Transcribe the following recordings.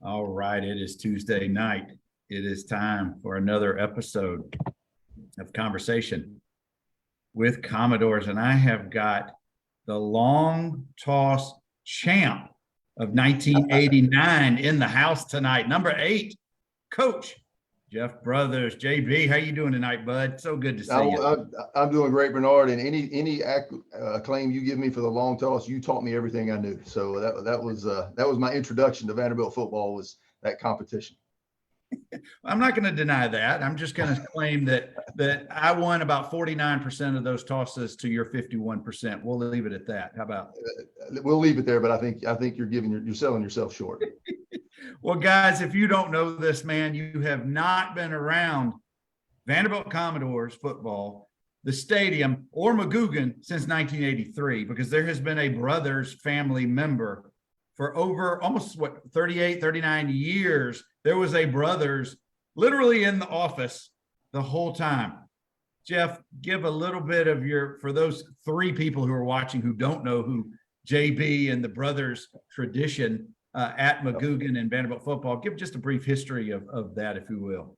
All right, it is Tuesday night. It is time for another episode of Conversation with Commodores, and I have got the Longtoss Champ of 1989 in the house tonight. Number 8, Coach Jeff Brothers. JB, how you doing tonight, bud? So good to see you. I'm doing great, Bernard. And any acclaim you give me for the long toss, you taught me everything I knew. So that was my introduction to Vanderbilt football, was that competition. I'm not going to deny that. I'm just going to claim that I won about 49% of those tosses to your 51%. We'll leave it at that. How about? We'll leave it there, but I think you're selling yourself short. Well, guys, if you don't know this, man, you have not been around Vanderbilt Commodores football, the stadium, or McGugin since 1983, because there has been a Brothers family member for over almost 38, 39 years. There was a Brothers literally in the office the whole time. Jeff, give a little bit of for those 3 people who are watching who don't know who JB and the Brothers tradition at McGugin and Vanderbilt football. Give just a brief history of that, if you will.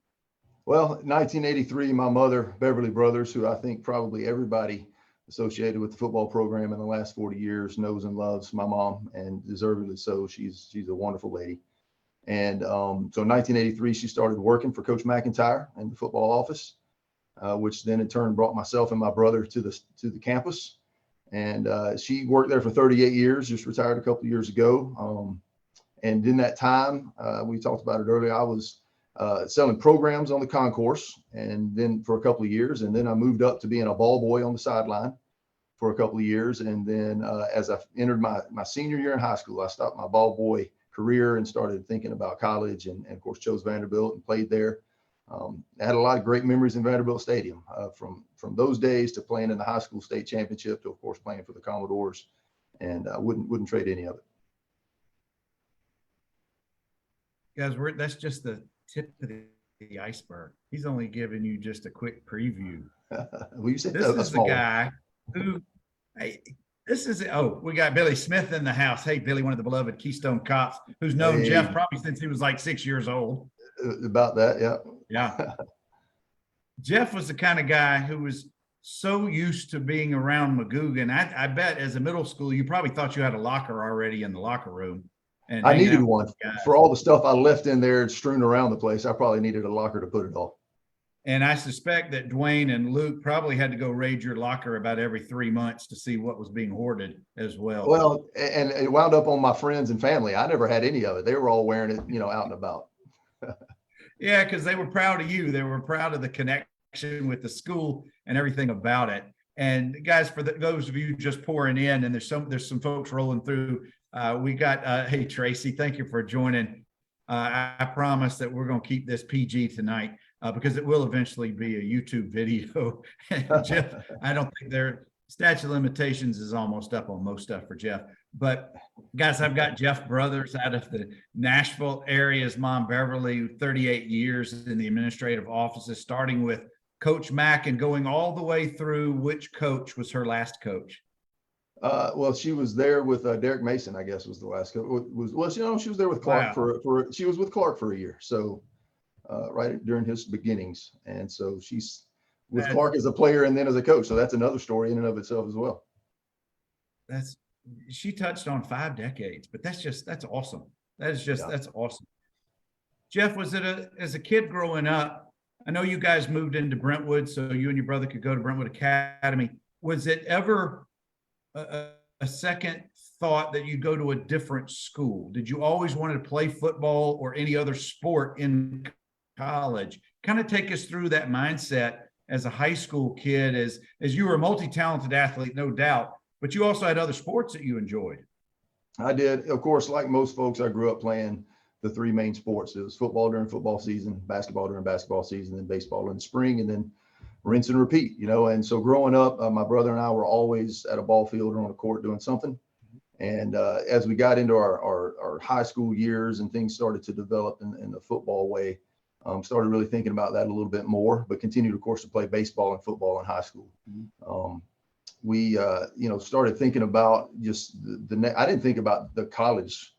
Well, 1983, my mother, Beverly Brothers, who I think probably everybody associated with the football program in the last 40 years knows and loves my mom, and deservedly so. She's a wonderful lady. And so in 1983, she started working for Coach McIntyre in the football office, which then in turn brought myself and my brother to the campus. And she worked there for 38 years, just retired a couple of years ago. And in that time, we talked about it earlier, I was selling programs on the concourse, and then for a couple of years, and then I moved up to being a ball boy on the sideline for a couple of years. And then as I entered my senior year in high school, I stopped my ball boy career and started thinking about college, and of course chose Vanderbilt and played there. I had a lot of great memories in Vanderbilt Stadium, from those days to playing in the high school state championship to, of course, playing for the Commodores, and I wouldn't trade any of it. Guys, that's just the tip of the iceberg. He's only giving you just a quick preview. Well, you said this is the guy who, we got Billy Smith in the house. Hey, Billy, one of the beloved Keystone Cops, who's known Jeff probably since he was like 6 years old. About that, yeah. Yeah. Jeff was the kind of guy who was so used to being around McGugin. I bet as a middle school, you probably thought you had a locker already in the locker room. And I needed one for all the stuff I left in there strewn around the place. I probably needed a locker to put it all. And I suspect that Dwayne and Luke probably had to go raid your locker about every 3 months to see what was being hoarded as well. Well, and it wound up on my friends and family. I never had any of it. They were all wearing it, out and about. Yeah, because they were proud of you. They were proud of the connection with the school and everything about it. And guys, for those of you just pouring in, and there's some folks rolling through. We got, hey, Tracy, thank you for joining. I promise that we're going to keep this PG tonight because it will eventually be a YouTube video. Jeff, I don't think their statute of limitations is almost up on most stuff for Jeff. But guys, I've got Jeff Brothers out of the Nashville area. His mom, Beverly, 38 years in the administrative offices, starting with Coach Mack and going all the way through. Which coach was her last coach? Well, she was there with Derek Mason, I guess, was the last coach. She was there with Clark she was with Clark for a year. So right during his beginnings. And so she's with Clark as a player and then as a coach. So that's another story in and of itself as well. She touched on 5 decades, but that's awesome. That's awesome. Jeff, was it as a kid growing up, I know you guys moved into Brentwood so you and your brother could go to Brentwood Academy. Was it ever a second thought that you'd go to a different school? Did you always want to play football or any other sport in college? Kind of take us through that mindset as a high school kid, as you were a multi-talented athlete, no doubt, but you also had other sports that you enjoyed. I did. Of course, like most folks, I grew up playing the 3 main sports. It was football during football season, basketball during basketball season, and baseball in the spring, and then rinse and repeat, And so growing up, my brother and I were always at a ball field or on a court doing something. And as we got into our high school years and things started to develop in the football way, started really thinking about that a little bit more, but continued, of course, to play baseball and football in high school. We, started thinking about just I didn't think about the college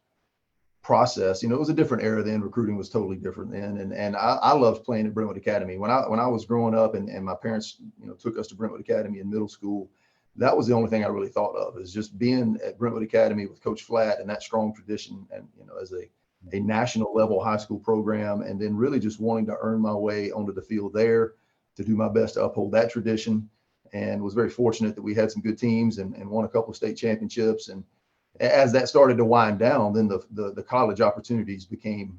process. It was a different era then. Recruiting was totally different then. And I loved playing at Brentwood Academy. When I was growing up and my parents, took us to Brentwood Academy in middle school, that was the only thing I really thought of, is just being at Brentwood Academy with Coach Flatt and that strong tradition, and, as a national level high school program, and then really just wanting to earn my way onto the field there to do my best to uphold that tradition. And was very fortunate that we had some good teams and won a couple of state championships. And as that started to wind down, then the college opportunities became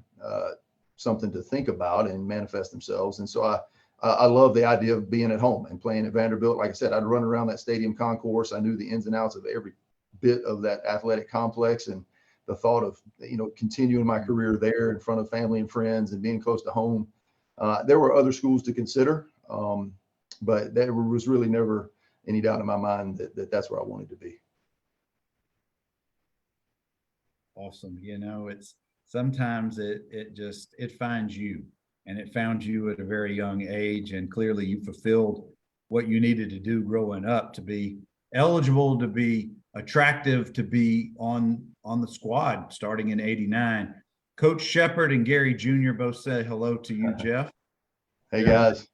something to think about and manifest themselves. And so I love the idea of being at home and playing at Vanderbilt. Like I said, I'd run around that stadium concourse. I knew the ins and outs of every bit of that athletic complex, and the thought of, continuing my career there in front of family and friends and being close to home. There were other schools to consider, but there was really never any doubt in my mind that that's where I wanted to be. Awesome. It's sometimes it finds you, and it found you at a very young age. And clearly you fulfilled what you needed to do growing up to be eligible, to be attractive, to be on the squad starting in '89. Coach Shepard and Gary Jr. both say hello to you, Jeff. Hey, guys.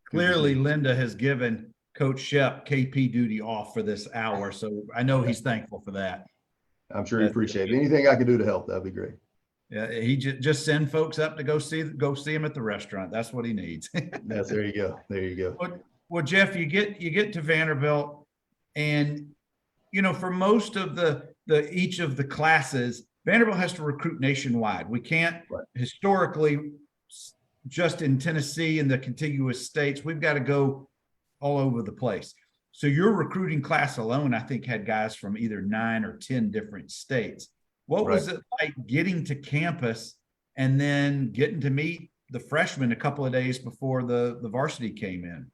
Clearly Linda has given Coach Shep KP duty off for this hour, so I know he's thankful for that. I'm sure he appreciates it. Anything I can do to help, that'd be great. Yeah, he just send folks up to go see him at the restaurant. That's what he needs. There you go. There you go. Well, Jeff, you get to Vanderbilt, and for most of each of the classes, Vanderbilt has to recruit nationwide. We can't historically just in Tennessee and the contiguous states. We've got to go all over the place. So your recruiting class alone, I think, had guys from either 9 or 10 different states. What was it like getting to campus and then getting to meet the freshmen a couple of days before the varsity came in?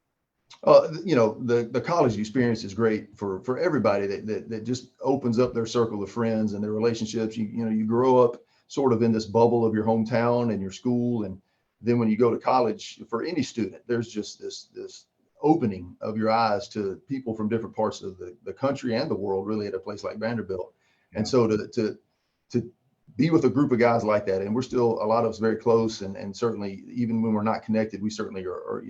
The college experience is great for everybody that just opens up their circle of friends and their relationships. You grow up sort of in this bubble of your hometown and your school. And then when you go to college, for any student, there's just this opening of your eyes to people from different parts of the country and the world, really, at a place like Vanderbilt. And so to be with a group of guys like that, and we're still, a lot of us, very close, and certainly even when we're not connected, we certainly are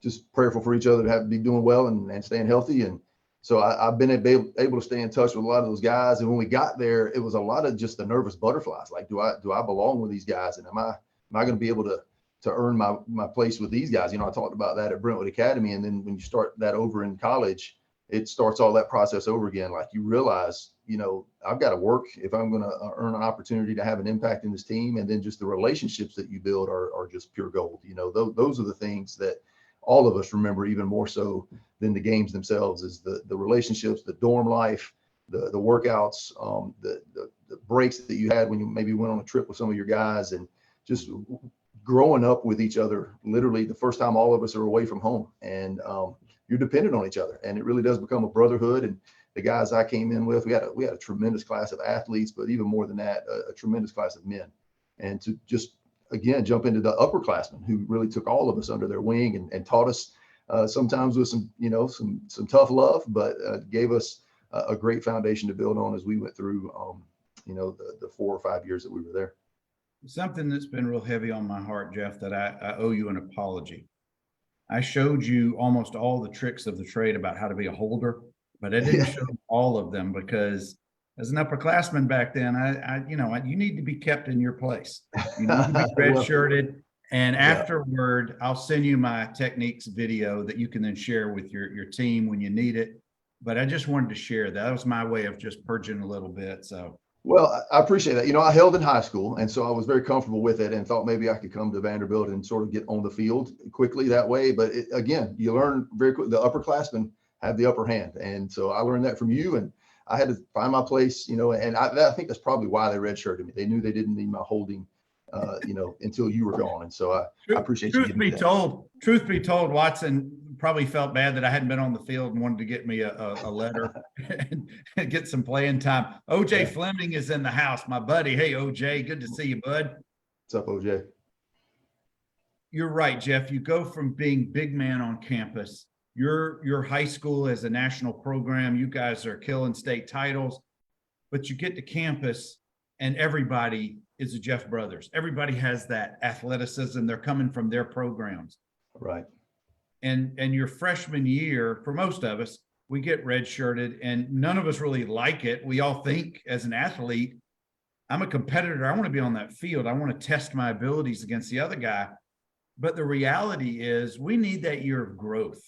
just prayerful for each other to be doing well and staying healthy. And so I've been able to stay in touch with a lot of those guys. And when we got there, it was a lot of just the nervous butterflies. Like, do I belong with these guys? And am I going to be able to earn my place with these guys? I talked about that at Brentwood Academy. And then when you start that over in college, it starts all that process over again. Like, you realize, I've got to work if I'm going to earn an opportunity to have an impact in this team. And then just the relationships that you build are just pure gold. Those are the things that all of us remember even more so than the games themselves, is the relationships, the dorm life, the workouts, the breaks that you had when you maybe went on a trip with some of your guys, and just growing up with each other. Literally the first time all of us are away from home, and you're dependent on each other, and it really does become a brotherhood. And the guys I came in with, we had a tremendous class of athletes, but even more than that, a tremendous class of men. And to just, again, jump into the upperclassmen who really took all of us under their wing and taught us, sometimes with some tough love, but gave us a great foundation to build on as we went through, the 4 or 5 years that we were there. Something that's been real heavy on my heart, Jeff, that I owe you an apology. I showed you almost all the tricks of the trade about how to be a holder, but I didn't show all of them, because as an upperclassman back then, you need to be kept in your place. You need to be redshirted. And afterward, I'll send you my techniques video that you can then share with your team when you need it. But I just wanted to share that. That was my way of just purging a little bit. So. Well, I appreciate that. I held in high school, and so I was very comfortable with it and thought maybe I could come to Vanderbilt and sort of get on the field quickly that way. But again, you learn very quickly. The upperclassmen have the upper hand. And so I learned that from you, and I had to find my place, and I think that's probably why they redshirted me. They knew they didn't need my holding, until you were gone. And so I appreciate you. Truth be told, Watson probably felt bad that I hadn't been on the field and wanted to get me a letter and get some playing time. OJ Fleming is in the house, my buddy. Hey, OJ, good to see you, bud. What's up, OJ? You're right, Jeff. You go from being big man on campus. Your high school is a national program. You guys are killing state titles, but you get to campus and everybody is a Jeff Brothers. Everybody has that athleticism. They're coming from their programs. Right. And your freshman year, for most of us, we get redshirted, and none of us really like it. We all think, as an athlete, I'm a competitor. I want to be on that field. I want to test my abilities against the other guy. But the reality is, we need that year of growth.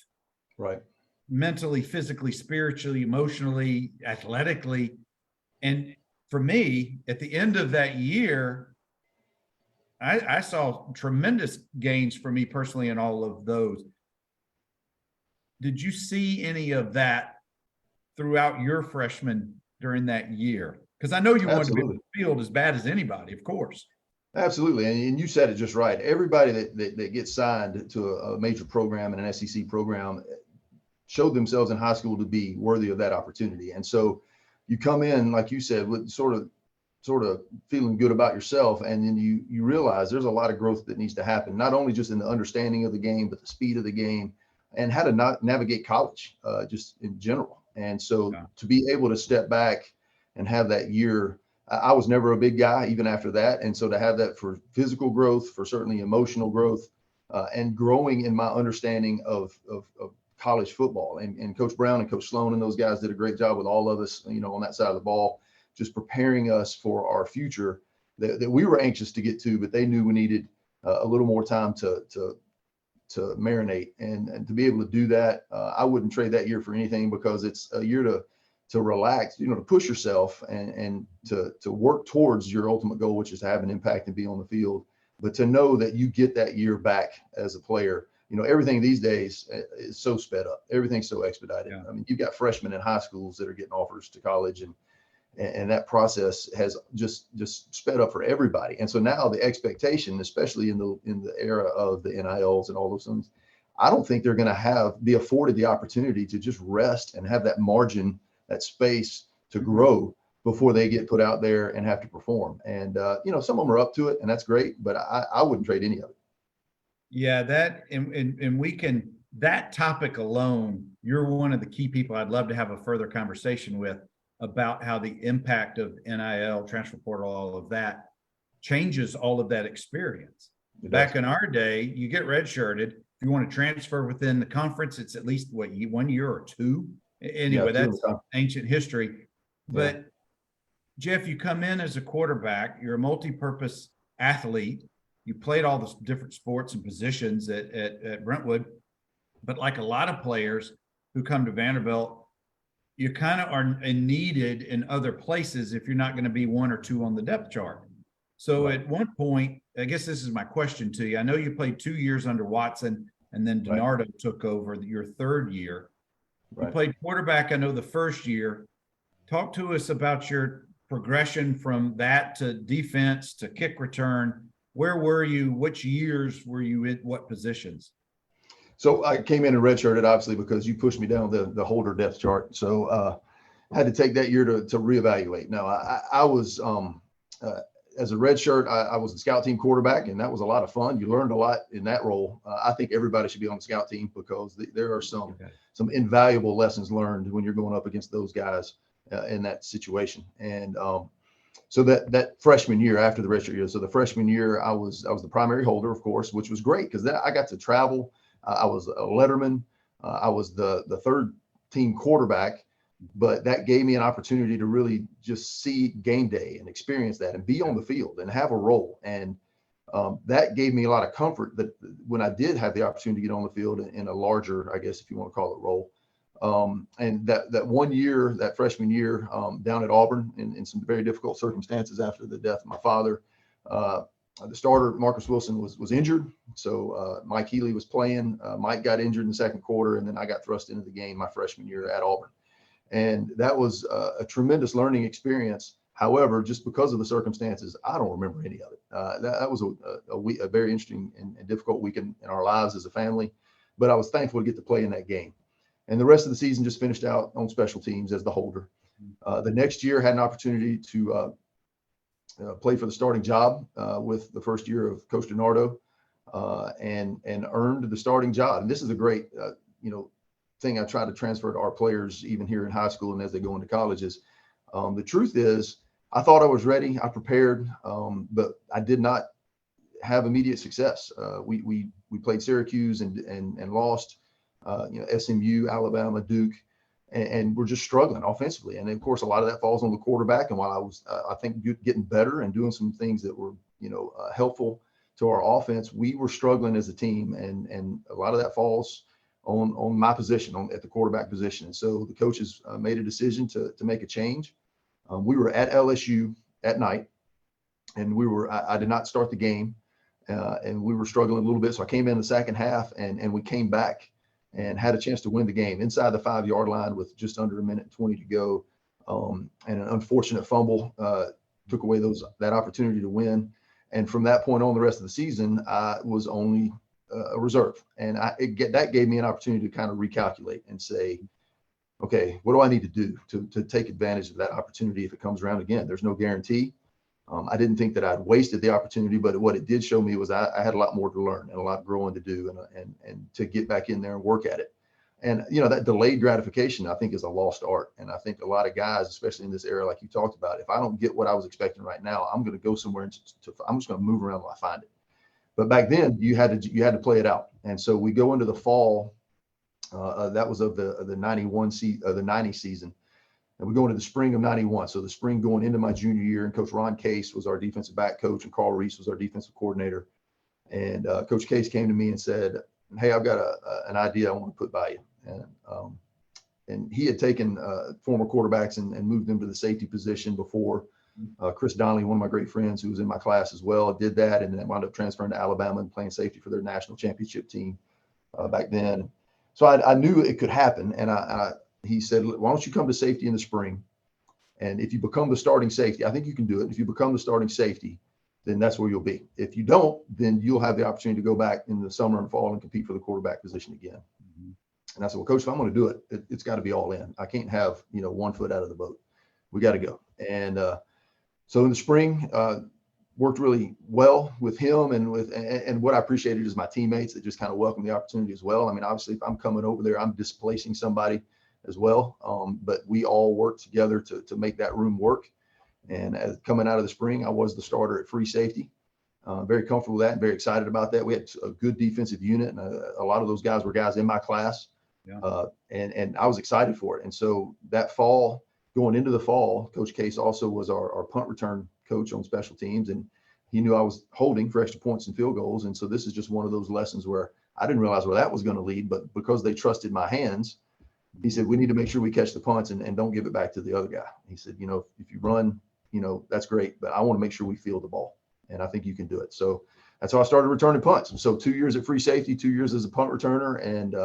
Right. Mentally, physically, spiritually, emotionally, athletically. And for me, at the end of that year, I saw tremendous gains for me personally in all of those. Did you see any of that throughout your freshman during that year? Because I know you wanted to be on the field as bad as anybody, of course. Absolutely. And you said it just right. Everybody that gets signed to a major program and an SEC program showed themselves in high school to be worthy of that opportunity. And so you come in, like you said, with sort of feeling good about yourself. And then you realize there's a lot of growth that needs to happen, not only just in the understanding of the game, but the speed of the game and how to navigate college just in general. And so to be able to step back and have that year, I was never a big guy even after that. And so to have that for physical growth, for certainly emotional growth, and growing in my understanding of college football, and Coach Brown and Coach Sloan and those guys did a great job with all of us, on that side of the ball, just preparing us for our future that we were anxious to get to, but they knew we needed a little more time to marinate and to be able to do that. I wouldn't trade that year for anything, because it's a year to relax, to push yourself and to work towards your ultimate goal, which is to have an impact and be on the field. But to know that you get that year back as a player, everything these days is so sped up. Everything's so expedited. Yeah. I mean, you've got freshmen in high schools that are getting offers to college, and that process has just sped up for everybody. And so now the expectation, especially in the era of the NILs and all those things, I don't think they're going to be afforded the opportunity to just rest and have that margin, that space to grow before they get put out there and have to perform. And some of them are up to it, and that's great, but I wouldn't trade any of it. Yeah, that and we can, that topic alone, you're one of the key people I'd love to have a further conversation with about how the impact of NIL, transfer portal, all of that changes all of that experience. Back in our day, you get redshirted. If you want to transfer within the conference, it's at least 1 year or two. Anyway, that's ancient history. But Jeff, you come in as a quarterback, you're a multi-purpose athlete. You played all the different sports and positions at Brentwood, but like a lot of players who come to Vanderbilt, you kind of are needed in other places if you're not going to be one or two on the depth chart. So at one point, I guess this is my question to you. I know you played 2 years under Watson, and then DiNardo took over your third year. You played quarterback, I know, the first year. Talk to us about your progression from that to defense to kick return. Where were you? Which years were you in? What positions? So I came in and redshirted, obviously, because you pushed me down the holder depth chart. So I had to take that year to reevaluate. Now, I was, as a redshirt, I was the scout team quarterback, and that was a lot of fun. You learned a lot in that role. I think everybody should be on the scout team, because there are some invaluable lessons learned when you're going up against those guys in that situation. And so that freshman year, after the redshirt year, so the freshman year, I was the primary holder, of course, which was great, because then I got to travel. I was a letterman. I was the third team quarterback, but that gave me an opportunity to really just see game day and experience that and be on the field and have a role. And that gave me a lot of comfort that when I did have the opportunity to get on the field in a larger, I guess, if you want to call it, role. And that 1 year, that freshman year down at Auburn in some very difficult circumstances after the death of my father, the starter, Marcus Wilson, was injured. So Mike Healy was playing. Mike got injured in the second quarter, and then I got thrust into the game my freshman year at Auburn. And that was a tremendous learning experience. However, just because of the circumstances, I don't remember any of it. That was a very interesting and difficult week in our lives as a family. But I was thankful to get to play in that game. And the rest of the season just finished out on special teams as the holder. The next year, had an opportunity to play for the starting job with the first year of Coach DiNardo, and earned the starting job. And this is a great, thing I try to transfer to our players, even here in high school and as they go into colleges. The truth is, I thought I was ready. I prepared, but I did not have immediate success. We played Syracuse and lost. SMU, Alabama, Duke, and we're just struggling offensively. And of course, a lot of that falls on the quarterback. And while I was, I think, getting better and doing some things that were, helpful to our offense, we were struggling as a team, and a lot of that falls on my position, at the quarterback position. And so the coaches made a decision to make a change. We were at LSU at night, and I did not start the game, and we were struggling a little bit. So I came in the second half, and we came back and had a chance to win the game inside the 5-yard line with just under 1:20 to go. And an unfortunate fumble took away that opportunity to win. And from that point on, the rest of the season, I was only a reserve. And that gave me an opportunity to kind of recalculate and say, okay, what do I need to do to take advantage of that opportunity if it comes around again? There's no guarantee. I didn't think that I'd wasted the opportunity, but what it did show me was I had a lot more to learn and a lot growing to do, and to get back in there and work at it. And, that delayed gratification, I think, is a lost art. And I think a lot of guys, especially in this era, like you talked about, if I don't get what I was expecting right now, I'm going to go somewhere I'm just going to move around till I find it. But back then you had to play it out. And so we go into the fall, that was of the 90 season. And we go into the spring of 91. So the spring going into my junior year, and Coach Ron Case was our defensive back coach, and Carl Reese was our defensive coordinator. And Coach Case came to me and said, hey, I've got an idea I want to put by you. And he had taken former quarterbacks and moved them to the safety position before. Chris Donnelly, one of my great friends who was in my class as well, did that, and then wound up transferring to Alabama and playing safety for their national championship team back then. So I knew it could happen. And he said, why don't you come to safety in the spring? And if you become the starting safety, I think you can do it. If you become the starting safety, then that's where you'll be. If you don't, then you'll have the opportunity to go back in the summer and fall and compete for the quarterback position again. Mm-hmm. And I said, well, Coach, if I'm going to do it, it's got to be all in. I can't have, 1 foot out of the boat. We got to go. And so in the spring, worked really well with him, and what I appreciated is my teammates that just kind of welcomed the opportunity as well. I mean, obviously, if I'm coming over there, I'm displacing somebody as well. But we all worked together to make that room work. And as coming out of the spring, I was the starter at free safety. Very comfortable with that and very excited about that. We had a good defensive unit, and a lot of those guys were guys in my class. Yeah. And I was excited for it. And so that fall, going into the fall, Coach Case also was our punt return coach on special teams, and he knew I was holding for extra points and field goals. And so this is just one of those lessons where I didn't realize where that was going to lead, but because they trusted my hands, he said, we need to make sure we catch the punts and don't give it back to the other guy. He said, if you run, that's great, but I want to make sure we field the ball, and I think you can do it. So that's how I started returning punts. So 2 years at free safety, 2 years as a punt returner, and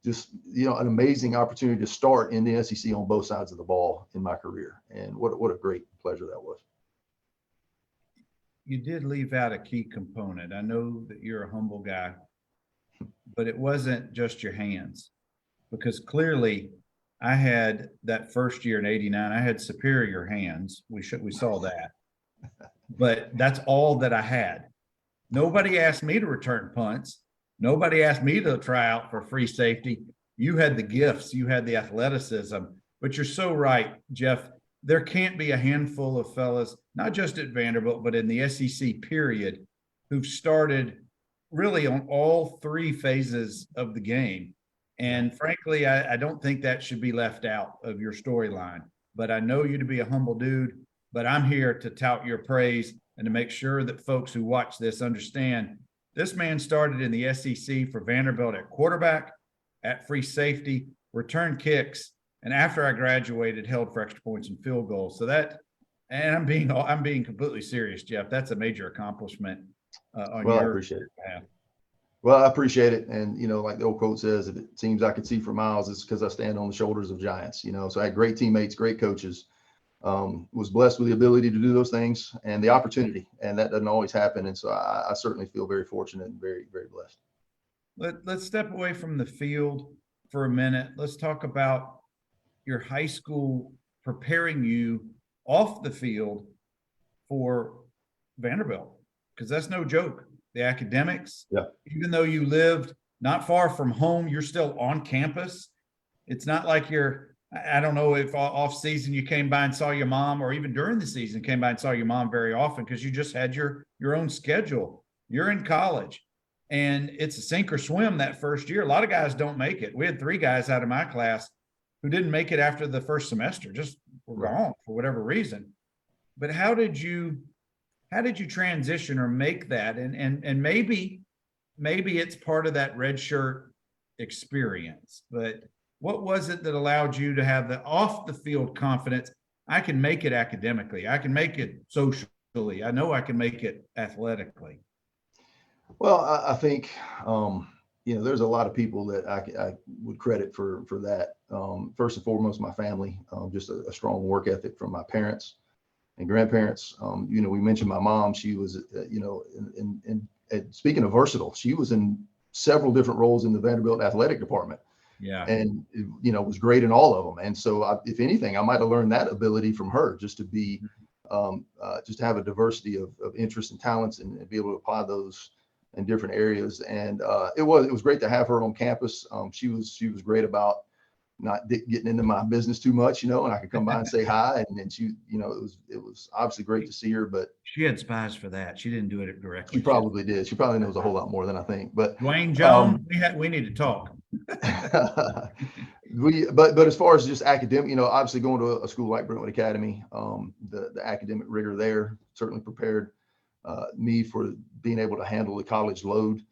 just, an amazing opportunity to start in the SEC on both sides of the ball in my career. And what a great pleasure that was. You did leave out a key component. I know that you're a humble guy, but it wasn't just your hands, because clearly I had that first year in '89, I had superior hands. We saw that, but that's all that I had. Nobody asked me to return punts. Nobody asked me to try out for free safety. You had the gifts, you had the athleticism, but you're so right, Jeff. There can't be a handful of fellas, not just at Vanderbilt, but in the SEC period, who've started really on all 3 phases of the game. And frankly, I don't think that should be left out of your storyline. But I know you to be a humble dude, but I'm here to tout your praise and to make sure that folks who watch this understand this man started in the SEC for Vanderbilt at quarterback, at free safety, returned kicks, and after I graduated, held for extra points and field goals. So that, and I'm being completely serious, Jeff. That's a major accomplishment on your I appreciate it. behalf. Well, I appreciate it. And, like the old quote says, if it seems I could see for miles, it's because I stand on the shoulders of giants, So I had great teammates, great coaches, was blessed with the ability to do those things and the opportunity. And that doesn't always happen. And so I certainly feel very fortunate and very, very blessed. Let's step away from the field for a minute. Let's talk about your high school preparing you off the field for Vanderbilt, because that's no joke. The academics, even though you lived not far from home, you're still on campus. It's not like you're I don't know if off season you came by and saw your mom, or even during the season came by and saw your mom very often, because you just had your own schedule. You're in college, and it's a sink or swim that first year. A lot of guys don't make it. We had 3 guys out of my class who didn't make it after the first semester, just were gone for whatever reason. But how did you transition or make that? And maybe it's part of that red shirt experience, but what was it that allowed you to have the off the field confidence? I can make it academically. I can make it socially. I know I can make it athletically. Well, I think, there's a lot of people that I would credit for that. First and foremost, my family, just a strong work ethic from my parents and grandparents. We mentioned my mom. She was, and speaking of versatile, she was in several different roles in the Vanderbilt athletic department. Yeah. And, was great in all of them. And so if anything, I might've learned that ability from her, just to be, just to have a diversity of interests and talents, and be able to apply those in different areas. And it was great to have her on campus. She was great about not getting into my business too much, and I could come by and say hi. And then she, it was obviously great to see her, but she had spies for that. She didn't do it directly. She probably did. She probably knows a whole lot more than I think. But Dwayne Jones, we need to talk. But as far as just academic, obviously going to a school like Brentwood Academy, the academic rigor there certainly prepared me for being able to handle the college load.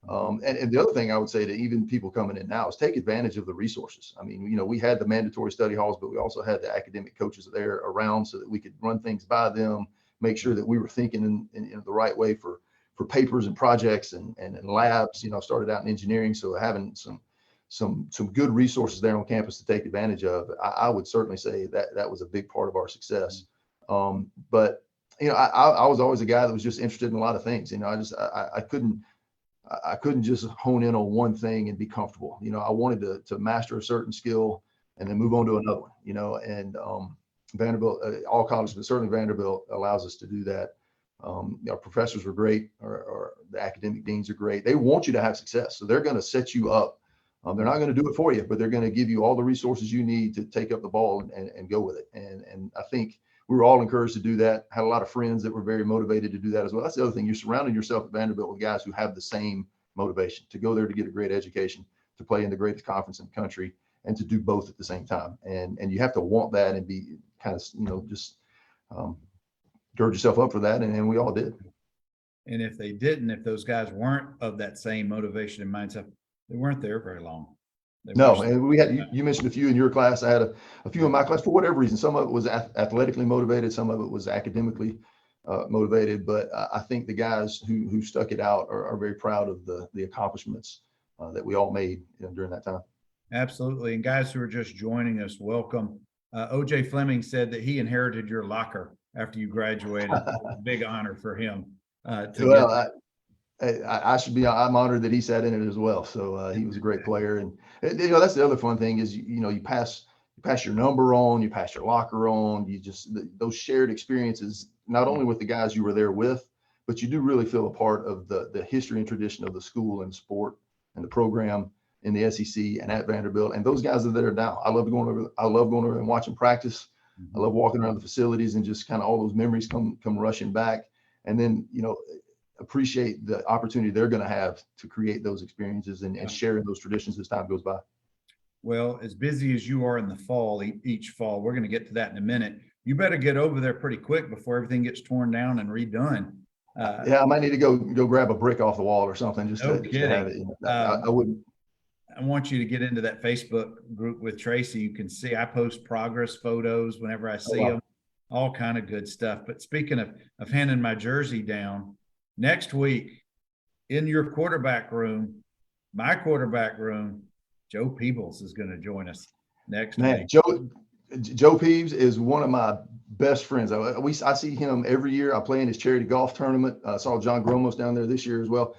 And the other thing I would say to even people coming in now is take advantage of the resources. I mean, we had the mandatory study halls, but we also had the academic coaches there around so that we could run things by them, make sure that we were thinking in the right way for papers and projects and labs. Started out in engineering, so having some good resources there on campus to take advantage of, I would certainly say that was a big part of our success. But I was always a guy that was just interested in a lot of things. I couldn't just hone in on one thing and be comfortable. I wanted to master a certain skill and then move on to another one. And Vanderbilt, all colleges, but certainly Vanderbilt allows us to do that. Our professors are great, or the academic deans are great. They want you to have success, so they're going to set you up. They're not going to do it for you, but they're going to give you all the resources you need to take up the ball and go with it. And I think we were all encouraged to do that. Had a lot of friends that were very motivated to do that as well. That's the other thing. You're surrounding yourself at Vanderbilt with guys who have the same motivation to go there to get a great education, to play in the greatest conference in the country, and to do both at the same time. And you have to want that and be kind of, just gird yourself up for that. And we all did. And if those guys weren't of that same motivation and mindset, they weren't there very long. No, and we had, you mentioned a few in your class. I had a few in my class for whatever reason. Some of it was athletically motivated, some of it was academically motivated. But I think the guys who stuck it out are very proud of the accomplishments that we all made during that time. Absolutely. And guys who are just joining us, welcome. OJ Fleming said that he inherited your locker after you graduated. Big honor for him. I'm honored that he sat in it as well. So he was a great player. And that's the other fun thing is, you pass your number on, you pass your locker on, those shared experiences, not only with the guys you were there with, but you do really feel a part of the history and tradition of the school and the sport and the program in the SEC and at Vanderbilt. And those guys are there now. I love going over and watching practice. I love walking around the facilities and just kind of all those memories come rushing back. And then, appreciate the opportunity they're going to have to create those experiences and sharing those traditions as time goes by. Well, as busy as you are in the fall, each fall, we're going to get to that in a minute. You better get over there pretty quick before everything gets torn down and redone. I might need to go grab a brick off the wall or something just to have it. I wouldn't. I want you to get into that Facebook group with Tracy. You can see I post progress photos whenever I see them, all kind of good stuff. But speaking of handing my jersey down, next week in your quarterback room, my quarterback room, Joe Peebles is going to join us next week. Joe Peebles is one of my best friends. I see him every year. I play in his charity golf tournament. I saw John Gromos down there this year as well.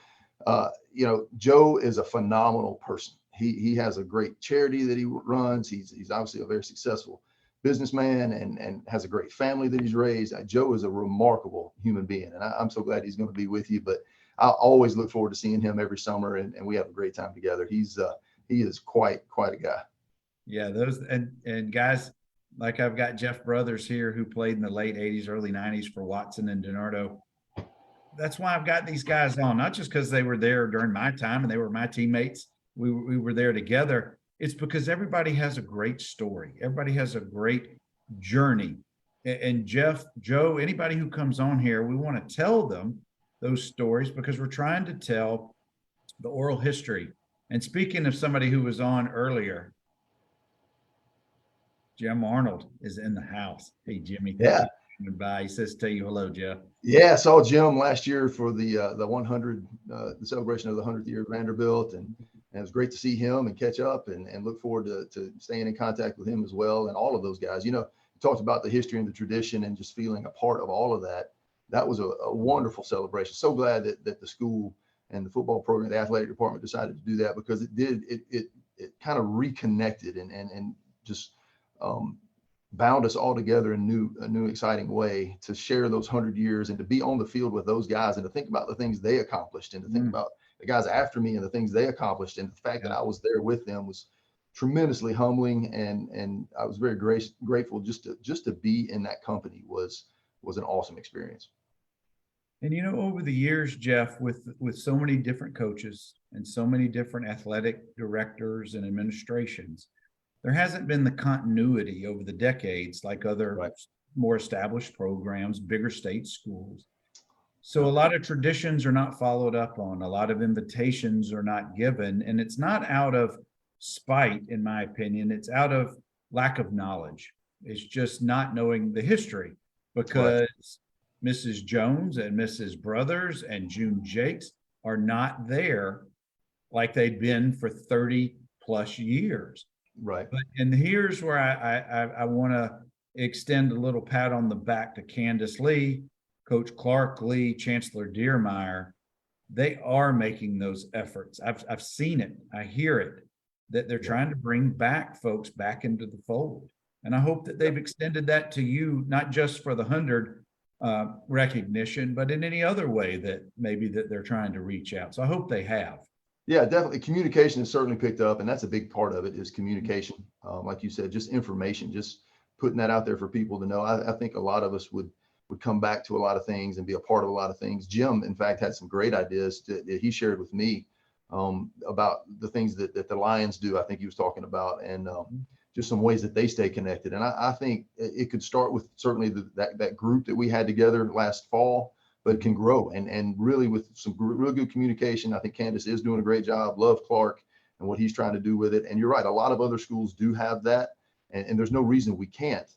Joe is a phenomenal person. He has a great charity that he runs. He's obviously a very successful businessman and has a great family that he's raised. Joe is a remarkable human being, and I'm so glad he's going to be with you. But I always look forward to seeing him every summer, and we have a great time together. He is quite a guy. Yeah, those and guys like I've got Jeff Brothers here who played in the late 80s, early 90s for Watson and DiNardo. That's why I've got these guys on, not just because they were there during my time and they were my teammates. We were there together. It's because everybody has a great story. Everybody has a great journey. And Jeff, Joe, anybody who comes on here, we want to tell them those stories because we're trying to tell the oral history. And speaking of somebody who was on earlier, Jim Arnold is in the house. Hey, Jimmy, thank Yeah. you for coming by. He says, tell you hello, Jeff. Yeah, I saw Jim last year for the 100, the celebration of the 100th year of Vanderbilt, and it was great to see him and catch up, and look forward to staying in contact with him as well, and all of those guys. You know, you talked about the history and the tradition and just feeling a part of all of that. That was a wonderful celebration. So glad that the school and the football program, the athletic department decided to do that, because it kind of reconnected and just bound us all together in a new exciting way to share those 100 years and to be on the field with those guys and to think about the things they accomplished and to think about the guys after me and the things they accomplished. And the fact that I was there with them was tremendously humbling. And I was very grateful just to be in that company was an awesome experience. And, you know, over the years, Jeff, with so many different coaches and so many different athletic directors and administrations, there hasn't been the continuity over the decades like other more established programs, bigger state schools. So a lot of traditions are not followed up on. A lot of invitations are not given. And it's not out of spite, in my opinion. It's out of lack of knowledge. It's just not knowing the history, because Mrs. Jones and Mrs. Brothers and June Jakes are not there like they'd been for 30 plus years. Right. And here's where I want to extend a little pat on the back to Candace Lee, Coach Clark Lee, Chancellor Deermeyer. They are making those efforts. I've seen it. I hear it, that they're trying to bring back folks back into the fold. And I hope that they've extended that to you, not just for the 100 recognition, but in any other way that maybe that they're trying to reach out. So I hope they have. Yeah, definitely. Communication has certainly picked up, and that's a big part of it is communication. Like you said, just information, just putting that out there for people to know. I think a lot of us would come back to a lot of things and be a part of a lot of things. Jim, in fact, had some great ideas that he shared with me about the things that the Lions do. I think he was talking about, and just some ways that they stay connected. And I think it could start with certainly that group that we had together last fall, but can grow and really with some real good communication. I think Candace is doing a great job. Love Clark and what he's trying to do with it. And you're right, a lot of other schools do have that, and there's no reason we can't.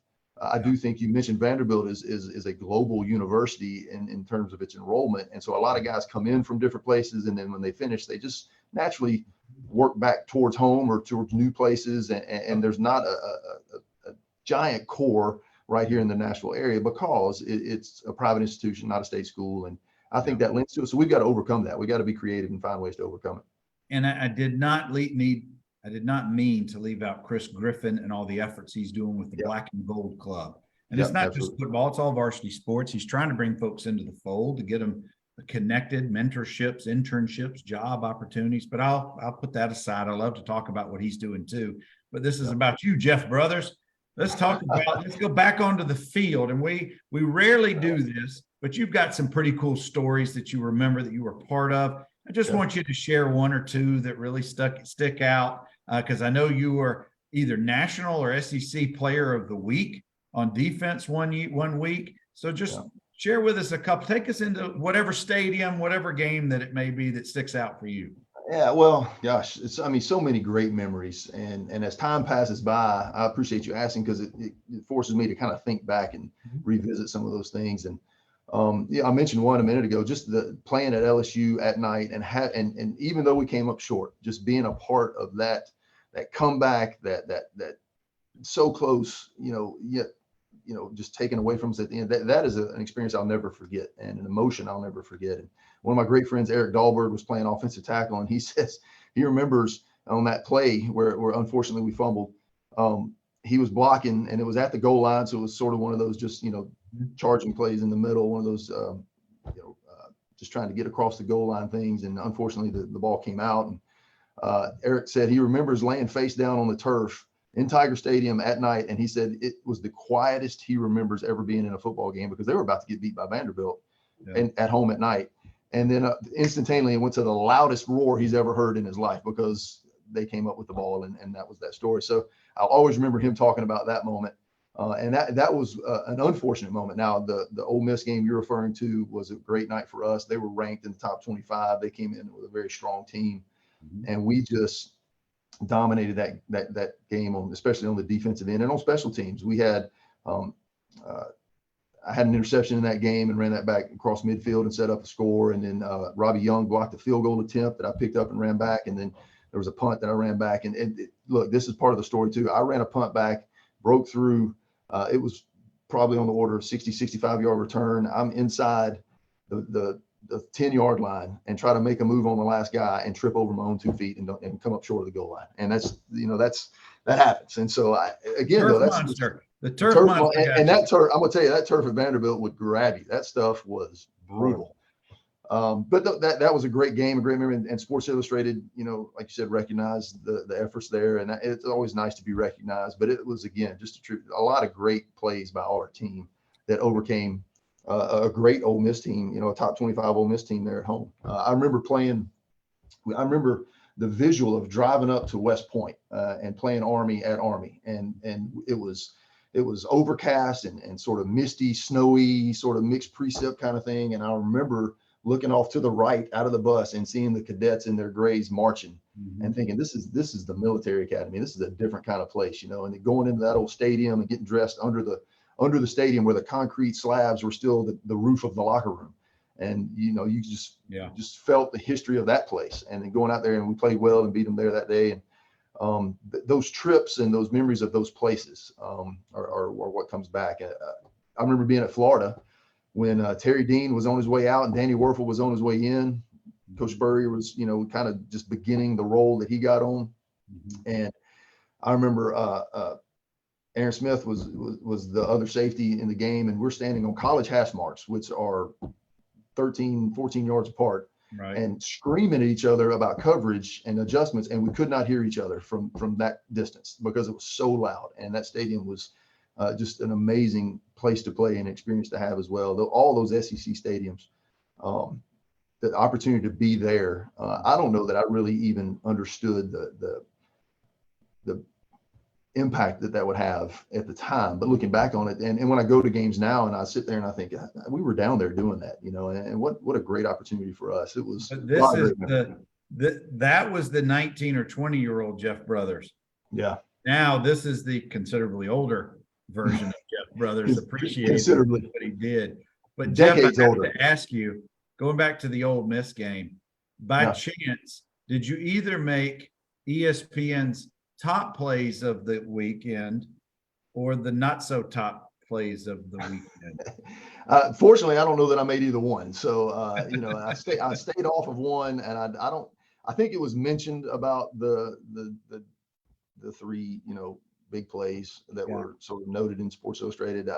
I do think you mentioned Vanderbilt is a global university in terms of its enrollment. And so a lot of guys come in from different places, and then when they finish, they just naturally work back towards home or towards new places. And there's not a giant core right here in the Nashville area because it's a private institution, not a state school. And I think that lends to it. So we've got to overcome that. We got to be creative and find ways to overcome it. And I did not mean to leave out Chris Griffin and all the efforts he's doing with the Black and Gold Club. And it's not just football, it's all varsity sports. He's trying to bring folks into the fold to get them connected, mentorships, internships, job opportunities. But I'll put that aside. I love to talk about what he's doing too. But this is about you, Jeff Brothers. Let's go back onto the field. And we rarely do this, but you've got some pretty cool stories that you remember that you were part of. I just want you to share one or two that really stick out, because I know you were either national or SEC player of the week on defense one week. So just share with us a couple. Take us into whatever stadium, whatever game that it may be that sticks out for you. Yeah, well, gosh, so many great memories. And as time passes by, I appreciate you asking, because it forces me to kind of think back and revisit some of those things. And I mentioned one a minute ago, just the playing at LSU at night and even though we came up short, just being a part of that comeback, that so close, yet, just taken away from us at the end. That is an experience I'll never forget, and an emotion I'll never forget. And one of my great friends, Eric Dahlberg, was playing offensive tackle, and he says he remembers on that play where unfortunately we fumbled. He was blocking, and it was at the goal line, so it was sort of one of those just charging plays in the middle, one of those just trying to get across the goal line things. And unfortunately, the ball came out. And Eric said he remembers laying face down on the turf in Tiger Stadium at night. And he said it was the quietest he remembers ever being in a football game because they were about to get beat by Vanderbilt and at home at night. And then instantaneously it went to the loudest roar he's ever heard in his life because they came up with the ball, and that was that story. So I'll always remember him talking about that moment. And that was an unfortunate moment. Now, the Ole Miss game you're referring to was a great night for us. They were ranked in the top 25. They came in with a very strong team, and we just dominated that game, especially on the defensive end and on special teams. We had I had an interception in that game and ran that back across midfield and set up a score. And then Robbie Young blocked a field goal attempt that I picked up and ran back. And then there was a punt that I ran back. And look, this is part of the story too. I ran a punt back, broke through. It was probably on the order of 60, 65-yard return. I'm inside the 10-yard line and try to make a move on the last guy and trip over my own 2 feet and come up short of the goal line. And that happens. And so the turf monster. And that turf, I'm going to tell you, that turf at Vanderbilt would grab you. That stuff was brutal. But that was a great game, a great memory. And Sports Illustrated, like you said, recognized the efforts there. And it's always nice to be recognized. But it was, again, just a lot of great plays by our team that overcame a great Ole Miss team, a top 25 Ole Miss team there at home. I remember the visual of driving up to West Point and playing Army at Army. And it was overcast and sort of misty, snowy, sort of mixed precip kind of thing. And I remember looking off to the right out of the bus and seeing the cadets in their grays marching and thinking, this is the military academy. This is a different kind of place, and then going into that old stadium and getting dressed under the stadium where the concrete slabs were still the roof of the locker room. And, you just felt the history of that place. And then going out there, and we played well and beat them there that day. And those trips and those memories of those places are what comes back. I remember being at Florida when Terry Dean was on his way out and Danny Werfel was on his way in. Coach Spurrier was, kind of just beginning the role that he got on. And I remember Aaron Smith was the other safety in the game, and we're standing on college hash marks, which are 13, 14 yards apart, right, and screaming at each other about coverage and adjustments. And we could not hear each other from that distance because it was so loud. And that stadium was just an amazing place to play and experience to have as well. All those SEC stadiums, the opportunity to be there. I don't know that I really even understood the impact that would have at the time, but looking back on it, and when I go to games now and I sit there and I think we were down there doing that, and what a great opportunity for us. It was. That was the 19 or 20-year-old Jeff Brothers. Yeah. Now this is the considerably older version of Jeff Brothers. Appreciates what he did. But Jeff, I have to ask you, going back to the Ole Miss game, by chance, did you either make ESPN's top plays of the weekend or the not so top plays of the weekend? Fortunately, I don't know that I made either one. So, I stayed off of one, and I think it was mentioned about the three, big plays that were sort of noted in Sports Illustrated.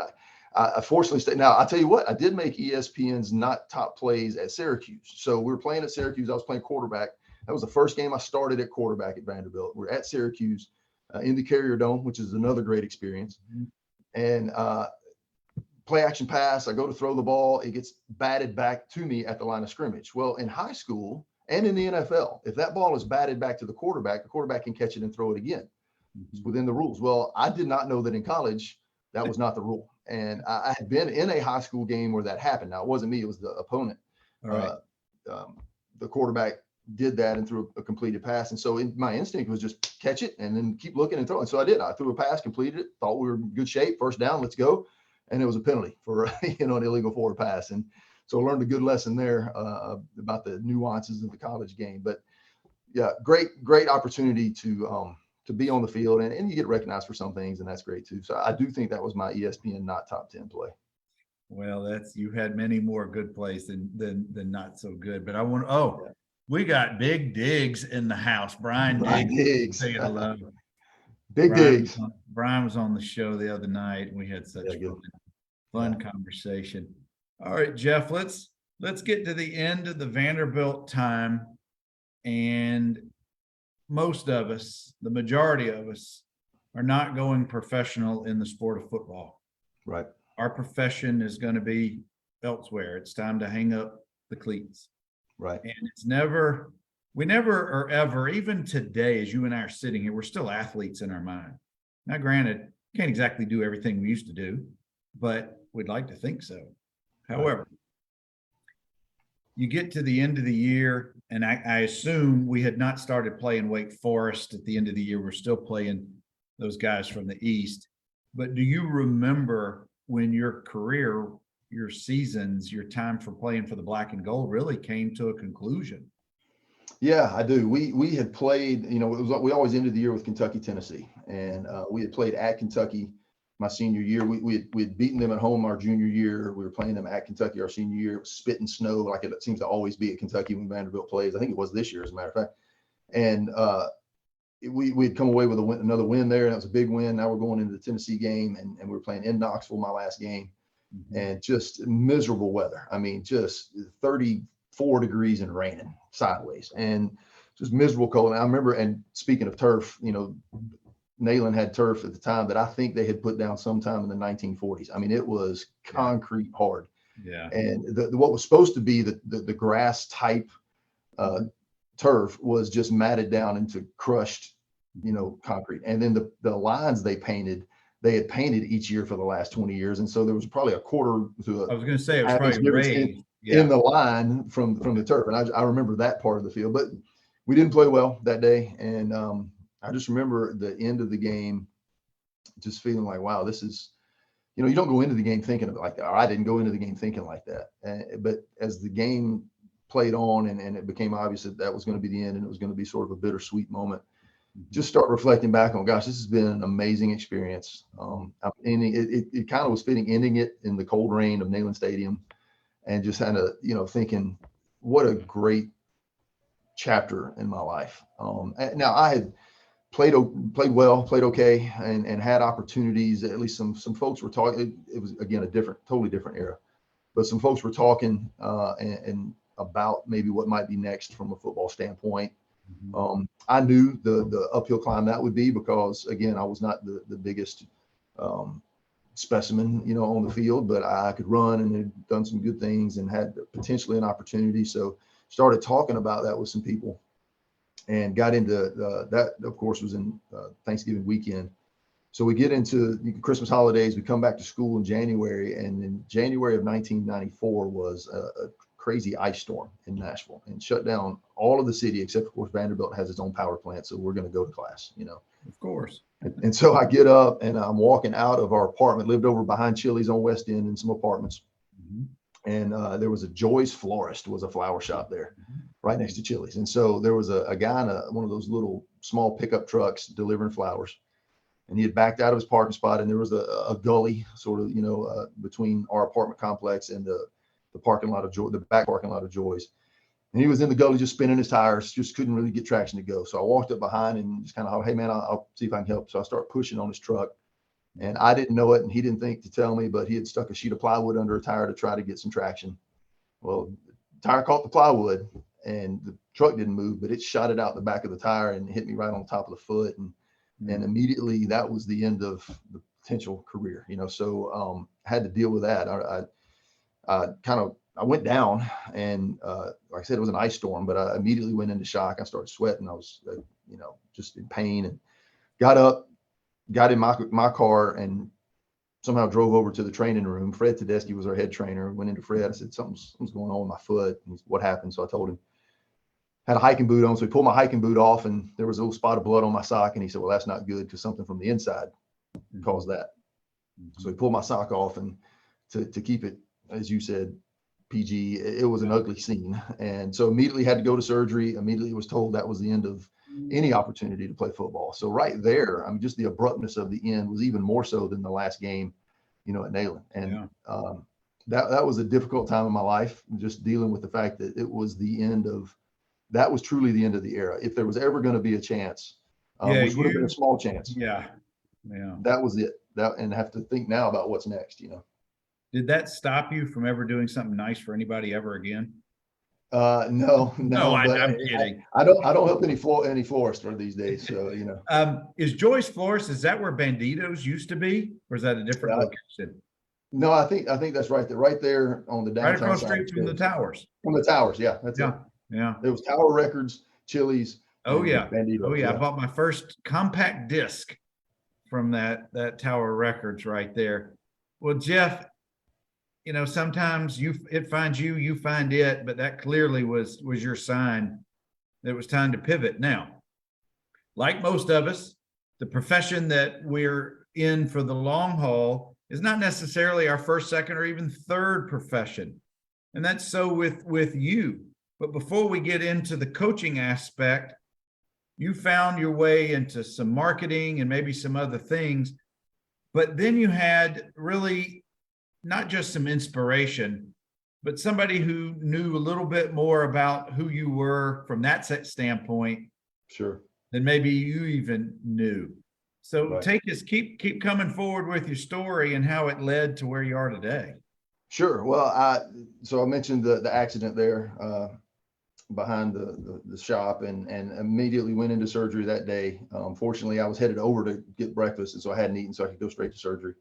I fortunately stayed. Now, I'll tell you what, I did make ESPN's not top plays at Syracuse. So we were playing at Syracuse. I was playing quarterback. That was the first game I started at quarterback at Vanderbilt. We're at Syracuse in the Carrier Dome, which is another great experience. And play action pass, I go to throw the ball. It gets batted back to me at the line of scrimmage. Well, in high school and in the NFL, if that ball is batted back to the quarterback can catch it and throw it again. It's within the rules. Well, I did not know that in college that was not the rule. And I had been in a high school game where that happened. Now, it wasn't me. It was the opponent. All right. The quarterback did that and threw a completed pass. And so my instinct was just catch it and then keep looking and throw. And so I did. I threw a pass, completed it, thought we were in good shape, first down, let's go. And it was a penalty for, an illegal forward pass. And so I learned a good lesson there about the nuances of the college game. But yeah, great opportunity to be on the field and you get recognized for some things, and that's great too. So I do think that was my ESPN not top 10 play. Well, you had many more good plays than not so good. But we got Big Diggs in the house. Brian Diggs. Say hello. Big Diggs. Brian was on the show the other night. We had such fun conversation. All right, Jeff, let's get to the end of the Vanderbilt time. And most of us, the majority of us, are not going professional in the sport of football. Right. Our profession is going to be elsewhere. It's time to hang up the cleats. Right. And we never or ever, even today, as you and I are sitting here, we're still athletes in our mind. Now, granted, can't exactly do everything we used to do, but we'd like to think so. However, you get to the end of the year, and I assume we had not started playing Wake Forest at the end of the year. We're still playing those guys from the East. But do you remember when your career, your seasons, your time for playing for the Black and Gold really came to a conclusion? Yeah, I do. We had played, it was, we always ended the year with Kentucky, Tennessee, and we had played at Kentucky my senior year. We had beaten them at home our junior year. We were playing them at Kentucky our senior year. It was spit and snow, like it seems to always be at Kentucky when Vanderbilt plays. I think it was this year, as a matter of fact. And we'd come away with another win there, and it was a big win. Now we're going into the Tennessee game, and we were playing in Knoxville my last game, and just miserable weather. I mean, just 34 degrees and raining sideways, and just miserable cold. And I remember, and speaking of turf, Neyland had turf at the time that I think they had put down sometime in the 1940s. I mean, it was concrete hard. Yeah. And what was supposed to be the grass type turf was just matted down into crushed, concrete. And then the lines they had painted each year for the last 20 years. And so there was probably a quarter to I was going to say it was probably raised in the line from the turf. And I remember that part of the field, but we didn't play well that day. And I just remember the end of the game just feeling like, wow, this is, you don't go into the game thinking of it like that. Or I didn't go into the game thinking like that. But as the game played on and it became obvious that was going to be the end, and it was going to be sort of a bittersweet moment, just start reflecting back on, gosh, this has been an amazing experience. It kind of was fitting ending it in the cold rain of Neyland Stadium, and just kind of, thinking what a great chapter in my life. Now I had played well, played okay, and had opportunities. At least some folks were talking. It was, again, totally different era, but some folks were talking and about maybe what might be next from a football standpoint. I knew the uphill climb that would be, because again, I was not the biggest specimen, on the field, but I could run and had done some good things and had potentially an opportunity. So started talking about that with some people, and got into that, of course, was in Thanksgiving weekend. So we get into Christmas holidays. We come back to school in January, and in January of 1994 was a crazy ice storm in Nashville and shut down all of the city, except, of course, Vanderbilt has its own power plant. So we're going to go to class, Of course. And so I get up and I'm walking out of our apartment, lived over behind Chili's on West End in some apartments. And there was a Joy's Florist, was a flower shop there right next to Chili's. And so there was a guy in one of those little small pickup trucks delivering flowers. And he had backed out of his parking spot, and there was a gully sort of, between our apartment complex and the parking lot of Joy, the back parking lot of Joy's. And he was in the gully just spinning his tires, just couldn't really get traction to go. So I walked up behind and just kind of, hey man, I'll see if I can help. So I start pushing on his truck, and I didn't know it, and he didn't think to tell me, but he had stuck a sheet of plywood under a tire to try to get some traction. Well, the tire caught the plywood, and the truck didn't move, but it shot it out the back of the tire and hit me right on top of the foot. And immediately that was the end of the potential career, so had to deal with that. I went down, and like I said, it was an ice storm, but I immediately went into shock. I started sweating. I was, just in pain, and got up, got in my car, and somehow drove over to the training room. Fred Tedeschi was our head trainer. Went into Fred. I said, something's going on with my foot. And he said, what happened? So I told him. Had a hiking boot on. So he pulled my hiking boot off, and there was a little spot of blood on my sock. And he said, well, that's not good, because something from the inside caused that. So he pulled my sock off, and to keep it, as you said, PG, it was an ugly scene. And so immediately had to go to surgery. Immediately was told that was the end of any opportunity to play football. So right there, just the abruptness of the end was even more so than the last game, at Neyland. And that was a difficult time in my life, just dealing with the fact that it was that was truly the end of the era. If there was ever going to be a chance, which would have been a small chance. Yeah. That was it. And have to think now about what's next, Did that stop you from ever doing something nice for anybody ever again? No, No, but I'm kidding. I don't help any florist for these days. So, you know, Is Joyce Florist, is that where Banditos used to be, or is that a different location? no, I think that's right there on the Right downtown across the side. street from the towers. From the towers. Yeah, that's it. Yeah, yeah. There was Tower Records, Chili's, Oh and yeah. Banditos. Oh yeah. I Yeah. bought my first compact disc from that Tower Records right there. Well, Jeff, you know, sometimes it finds you, you find it, but that clearly was your sign that it was time to pivot. Now, like most of us, the profession that we're in for the long haul is not necessarily our first, second, or even third profession. And that's so with you. But before we get into the coaching aspect, you found your way into some marketing and maybe some other things. But then you had really not just some inspiration, but somebody who knew a little bit more about who you were from that standpoint Sure. than maybe you even knew. So Right. take us, keep coming forward with your story and how it led to where you are today. Sure. Well, so I mentioned the accident there behind the shop, and immediately went into surgery that day. Fortunately, I was headed over to get breakfast, and so I hadn't eaten, so I could go straight to surgery.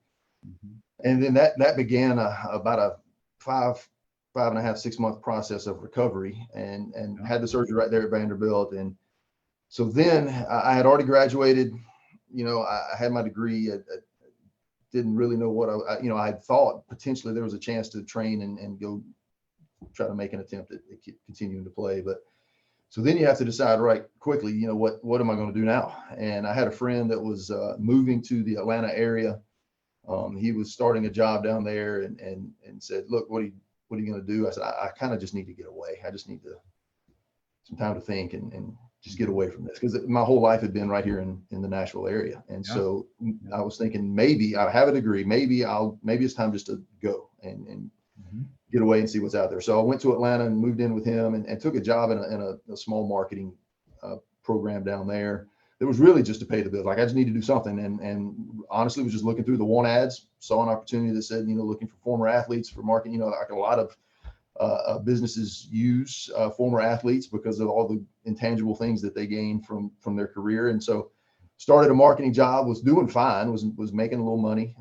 Mm-hmm. And then that began about a 5.5, 6 month process of recovery, and had the surgery right there at Vanderbilt. And so then I had already graduated. You know, I had my degree. I didn't really know what I had thought potentially there was a chance to train and go try to make an attempt at continuing to play. But so then you have to decide right quickly, you know, what am I going to do now? And I had a friend that was moving to the Atlanta area. He was starting a job down there, and said, look, what are you going to do? I said, I kind of just need to get away. I just need some time to think and just get away from this, because my whole life had been right here in the Nashville area. And so I was thinking, maybe I have a degree, maybe it's time just to go and get away and see what's out there. So I went to Atlanta and moved in with him, and took a job in a small marketing program down there. It was really just to pay the bills. Like, I just need to do something. And honestly, was just looking through the want ads, saw an opportunity that said, you know, looking for former athletes for marketing. You know, like a lot of businesses use former athletes because of all the intangible things that they gain from their career. And so started a marketing job, was doing fine, was making a little money,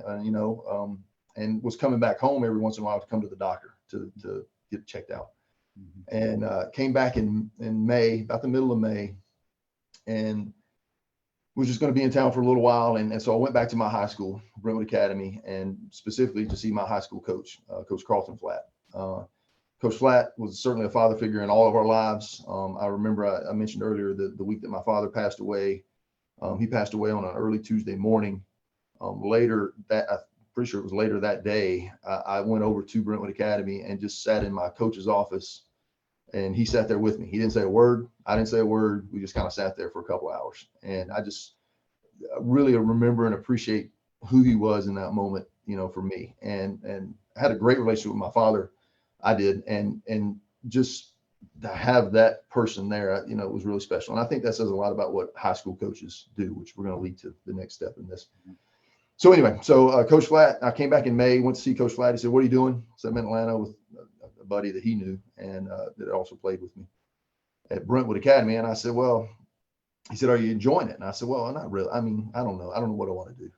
and was coming back home every once in a while to come to the doctor to get checked out. Mm-hmm. And came back in May, about the middle of May, and was just going to be in town for a little while. And so I went back to my high school, Brentwood Academy, and specifically to see my high school coach, Coach Carlton Flatt. Coach Flatt was certainly a father figure in all of our lives. I remember I mentioned earlier the week that my father passed away. He passed away on an early Tuesday morning. I'm pretty sure it was later that day, I went over to Brentwood Academy and just sat in my coach's office, and he sat there with me. He didn't say a word. I didn't say a word. We just kind of sat there for a couple of hours. And I just really remember and appreciate who he was in that moment, you know, for me. And I had a great relationship with my father. I did. And just to have that person there, you know, it was really special. And I think that says a lot about what high school coaches do, which we're going to lead to the next step in this. So anyway, Coach Flatt, I came back in May, went to see Coach Flatt. He said, what are you doing? So I'm in Atlanta with a buddy that he knew, and that also played with me at Brentwood Academy. And I said, well, he said, are you enjoying it? And I said, well, not really. I mean, I don't know. I don't know what I want to do.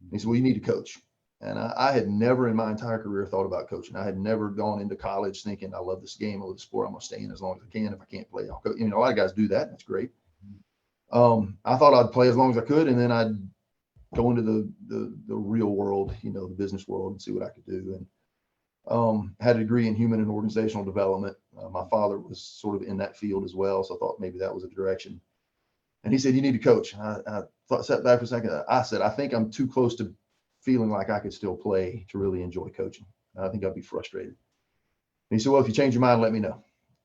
And he said, well, you need to coach. And I had never in my entire career thought about coaching. I had never gone into college thinking, I love this game, I love the sport, I'm going to stay in as long as I can. If I can't play, I'll coach. You know, a lot of guys do that. That's great. I thought I'd play as long as I could, and then I'd go into the real world, you know, the business world, and see what I could do. And had a degree in human and organizational development. My father was sort of in that field as well, so I thought maybe that was a direction. And he said, you need to coach. I sat back for a second. I said, I think I'm too close to feeling like I could still play to really enjoy coaching. I think I'd be frustrated. And he said, well, if you change your mind, let me know.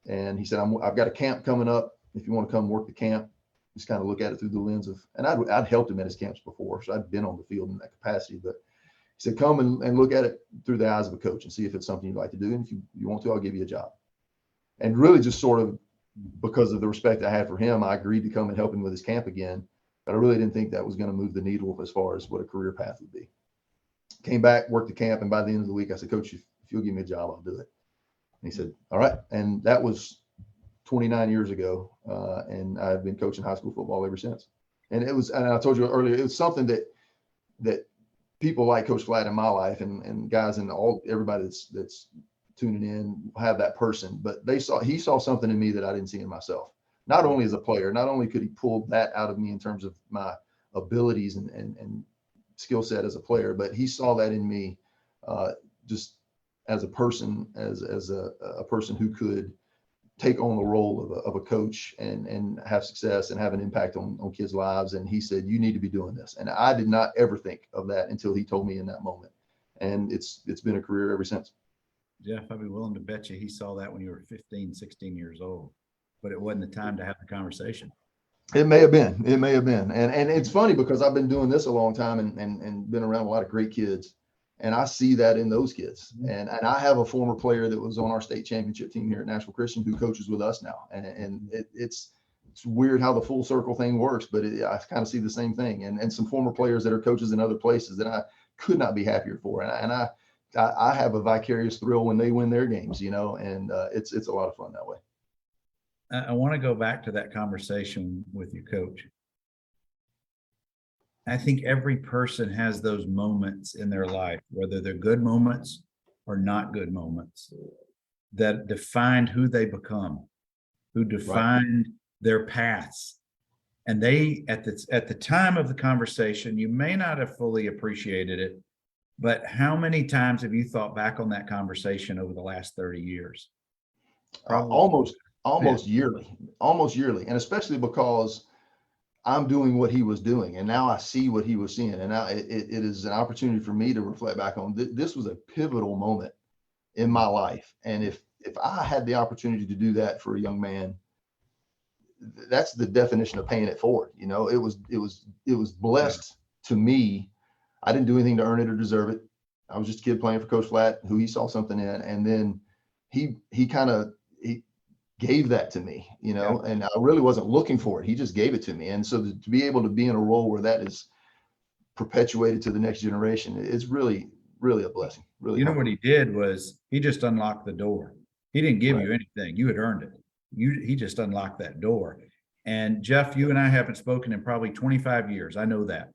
And he said, I've got a camp coming up. If you want to come work the camp, just kind of look at it through the lens of, and I'd helped him at his camps before, so I'd been on the field in that capacity. But he said, come and look at it through the eyes of a coach and see if it's something you'd like to do. And if you want to, I'll give you a job. And really just sort of because of the respect I had for him, I agreed to come and help him with his camp again. But I really didn't think that was going to move the needle as far as what a career path would be. Came back, worked the camp, and by the end of the week, I said, Coach, if you'll give me a job, I'll do it. And he said, all right. And that was 29 years ago. And I've been coaching high school football ever since. And I told you earlier, it was something that people like Coach Flatt in my life and guys and everybody that's tuning in have that person, but he saw something in me that I didn't see in myself. Not only as a player, not only could he pull that out of me in terms of my abilities and skill set as a player, but he saw that in me just as a person, as a person who could take on the role of a coach and have success and have an impact on kids' lives. And he said, you need to be doing this. And I did not ever think of that until he told me in that moment. And it's been a career ever since. Jeff, I'd be willing to bet you he saw that when you were 15, 16 years old, but it wasn't the time to have the conversation. It may have been. And it's funny because I've been doing this a long time and been around a lot of great kids. And I see that in those kids. And I have a former player that was on our state championship team here at Nashville Christian who coaches with us now. And it's weird how the full circle thing works, but I kind of see the same thing. And some former players that are coaches in other places that I could not be happier for. And I have a vicarious thrill when they win their games, and it's a lot of fun that way. I want to go back to that conversation with you, Coach. I think every person has those moments in their life, whether they're good moments or not good moments, that defined who they become, who defined their paths. And they, at the time of the conversation, you may not have fully appreciated it, but how many times have you thought back on that conversation over the last 30 years? Almost yearly, and especially because I'm doing what he was doing, and now I see what he was seeing, and now it is an opportunity for me to reflect back on this was a pivotal moment in my life. And if I had the opportunity to do that for a young man, that's the definition of paying it forward. It was blessed to me. I didn't do anything to earn it or deserve it. I was just a kid playing for Coach Flatt, who he saw something in, and then he gave that to me, and I really wasn't looking for it. He just gave it to me. And so to be able to be in a role where that is perpetuated to the next generation, it's really, really a blessing. Really. What he did was he just unlocked the door. He didn't give you anything. You had earned it. He just unlocked that door. And Jeff, you and I haven't spoken in probably 25 years. I know that.